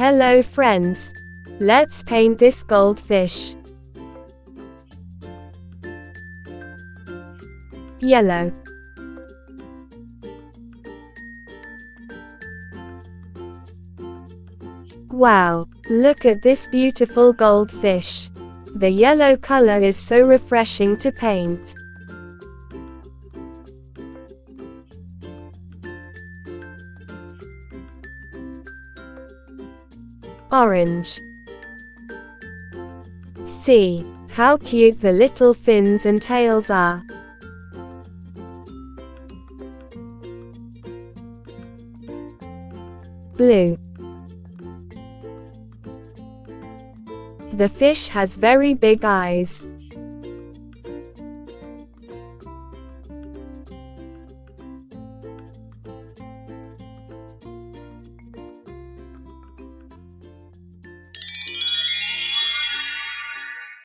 Hello friends. Let's paint this goldfish. Yellow. Wow, look at this beautiful goldfish. The yellow color is so refreshing to paint. Orange. See how cute the little fins and tails are. Blue. The fish has very big eyes.